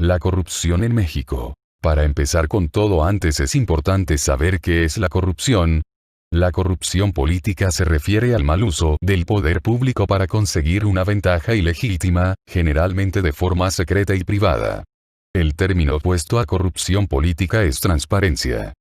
La corrupción en México. Para empezar con todo antes es importante saber qué es la corrupción. La corrupción política se refiere al mal uso del poder público para conseguir una ventaja ilegítima, generalmente de forma secreta y privada. El término opuesto a corrupción política es transparencia.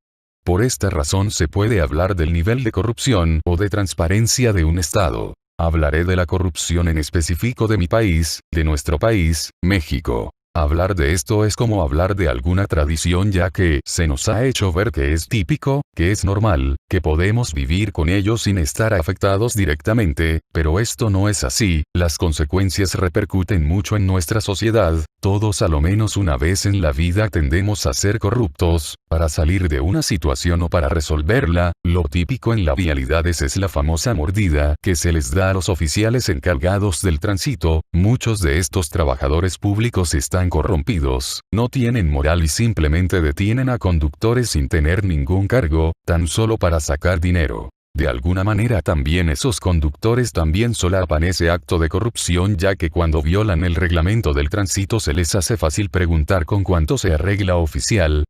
Por esta razón se puede hablar del nivel de corrupción o de transparencia de un Estado. Hablaré de la corrupción en específico de mi país, de nuestro país, México. Hablar de esto es como hablar de alguna tradición ya que se nos ha hecho ver que es típico, que es normal, que podemos vivir con ello sin estar afectados directamente, pero esto no es así, las consecuencias repercuten mucho en nuestra sociedad, todos a lo menos una vez en la vida tendemos a ser corruptos, para salir de una situación o para resolverla, lo típico en la vialidades es la famosa mordida que se les da a los oficiales encargados del tránsito, muchos de estos trabajadores públicos están corrompidos, no tienen moral y simplemente detienen a conductores sin tener ningún cargo, tan solo para sacar dinero. De alguna manera también esos conductores también solapan ese acto de corrupción ya que cuando violan el reglamento del tránsito se les hace fácil preguntar con cuánto se arregla oficial.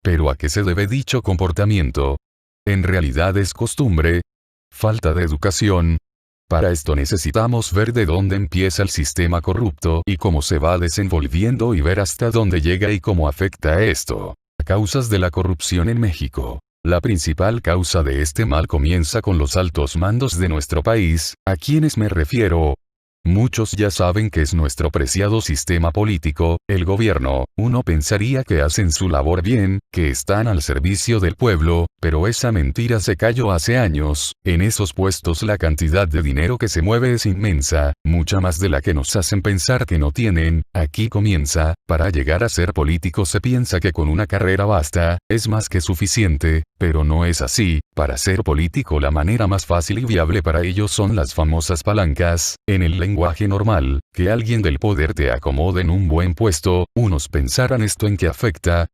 ¿Pero a qué se debe dicho comportamiento? En realidad es costumbre. Falta de educación. Para esto necesitamos ver de dónde empieza el sistema corrupto y cómo se va desenvolviendo y ver hasta dónde llega y cómo afecta esto. Causas de la corrupción en México. La principal causa de este mal comienza con los altos mandos de nuestro país, ¿a quiénes me refiero? Muchos ya saben que es nuestro preciado sistema político, el gobierno, uno pensaría que hacen su labor bien, que están al servicio del pueblo, pero esa mentira se cayó hace años, en esos puestos la cantidad de dinero que se mueve es inmensa, mucha más de la que nos hacen pensar que no tienen, aquí comienza, para llegar a ser político se piensa que con una carrera basta, es más que suficiente, pero no es así, para ser político la manera más fácil y viable para ellos son las famosas palancas, en el lenguaje normal, que alguien del poder te acomode en un buen puesto, unos pensarán esto en qué afecta.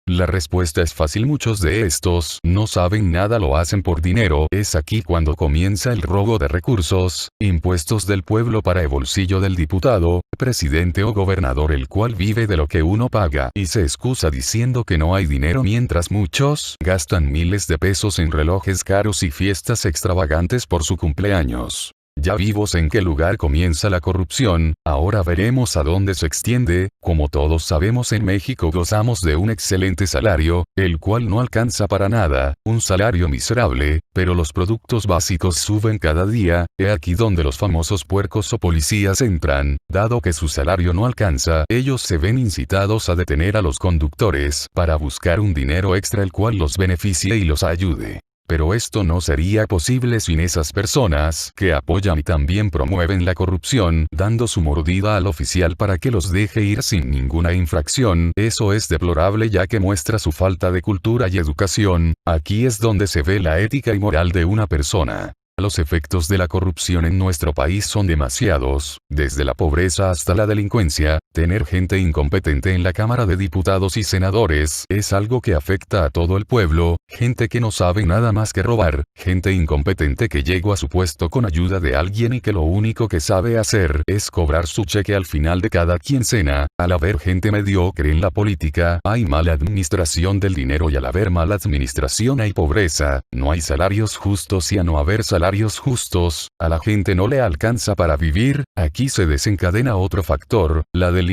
La respuesta es fácil, muchos de estos no saben nada, lo hacen por dinero, es aquí cuando comienza el robo de recursos, impuestos del pueblo para el bolsillo del diputado, presidente o gobernador el cual vive de lo que uno paga y se excusa diciendo que no hay dinero mientras muchos gastan miles de pesos en relojes caros y fiestas extravagantes por su cumpleaños. Ya vimos en qué lugar comienza la corrupción, ahora veremos a dónde se extiende. Como todos sabemos, en México gozamos de un excelente salario, el cual no alcanza para nada, un salario miserable, pero los productos básicos suben cada día, he aquí donde los famosos puercos o policías entran, dado que su salario no alcanza, ellos se ven incitados a detener a los conductores para buscar un dinero extra el cual los beneficie y los ayude. Pero esto no sería posible sin esas personas que apoyan y también promueven la corrupción, dando su mordida al oficial para que los deje ir sin ninguna infracción. Eso es deplorable ya que muestra su falta de cultura y educación. Aquí es donde se ve la ética y moral de una persona. Los efectos de la corrupción en nuestro país son demasiados, desde la pobreza hasta la delincuencia. Tener gente incompetente en la Cámara de Diputados y Senadores es algo que afecta a todo el pueblo, gente que no sabe nada más que robar, gente incompetente que llegó a su puesto con ayuda de alguien y que lo único que sabe hacer es cobrar su cheque al final de cada quincena. Al haber gente mediocre en la política, hay mala administración del dinero y al haber mala administración hay pobreza, no hay salarios justos y a no haber salarios justos, a la gente no le alcanza para vivir. Aquí se desencadena otro factor, la delincuencia.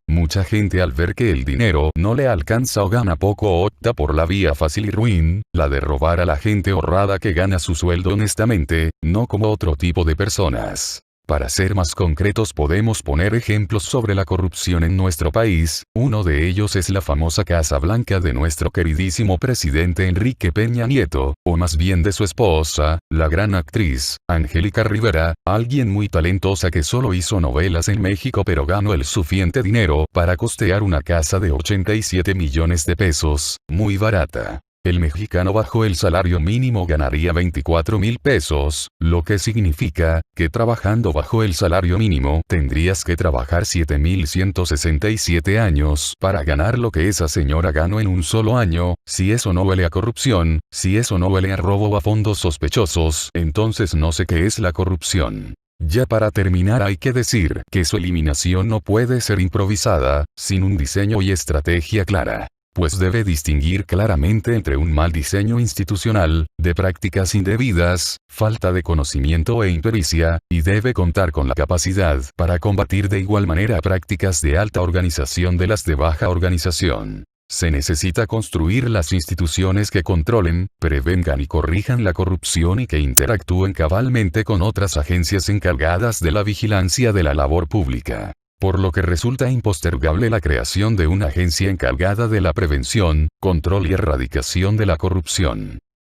Mucha gente al ver que el dinero no le alcanza o gana poco opta por la vía fácil y ruin, la de robar a la gente honrada que gana su sueldo honestamente, no como otro tipo de personas. Para ser más concretos podemos poner ejemplos sobre la corrupción en nuestro país, uno de ellos es la famosa Casa Blanca de nuestro queridísimo presidente Enrique Peña Nieto, o más bien de su esposa, la gran actriz, Angélica Rivera, alguien muy talentosa que solo hizo novelas en México pero ganó el suficiente dinero para costear una casa de 87 millones de pesos, muy barata. El mexicano bajo el salario mínimo ganaría 24,000 pesos, lo que significa que trabajando bajo el salario mínimo tendrías que trabajar 7,167 años para ganar lo que esa señora ganó en un solo año. Si eso no huele a corrupción, si eso no huele a robo o a fondos sospechosos, entonces no sé qué es la corrupción. Ya para terminar hay que decir que su eliminación no puede ser improvisada, sin un diseño y estrategia clara, pues debe distinguir claramente entre un mal diseño institucional, de prácticas indebidas, falta de conocimiento e impericia, y debe contar con la capacidad para combatir de igual manera prácticas de alta organización de las de baja organización. Se necesita construir las instituciones que controlen, prevengan y corrijan la corrupción y que interactúen cabalmente con otras agencias encargadas de la vigilancia de la labor pública. Por lo que resulta impostergable la creación de una agencia encargada de la prevención, control y erradicación de la corrupción.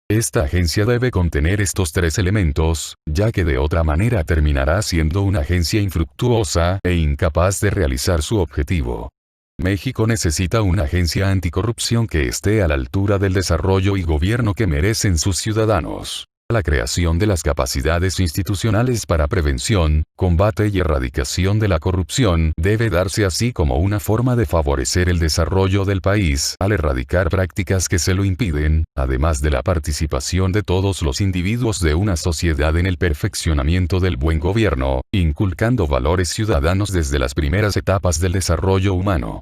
Esta agencia debe contener estos tres elementos, ya que de otra manera terminará siendo una agencia infructuosa e incapaz de realizar su objetivo. México necesita una agencia anticorrupción que esté a la altura del desarrollo y gobierno que merecen sus ciudadanos. La creación de las capacidades institucionales para prevención, combate y erradicación de la corrupción debe darse así como una forma de favorecer el desarrollo del país al erradicar prácticas que se lo impiden, además de la participación de todos los individuos de una sociedad en el perfeccionamiento del buen gobierno, inculcando valores ciudadanos desde las primeras etapas del desarrollo humano.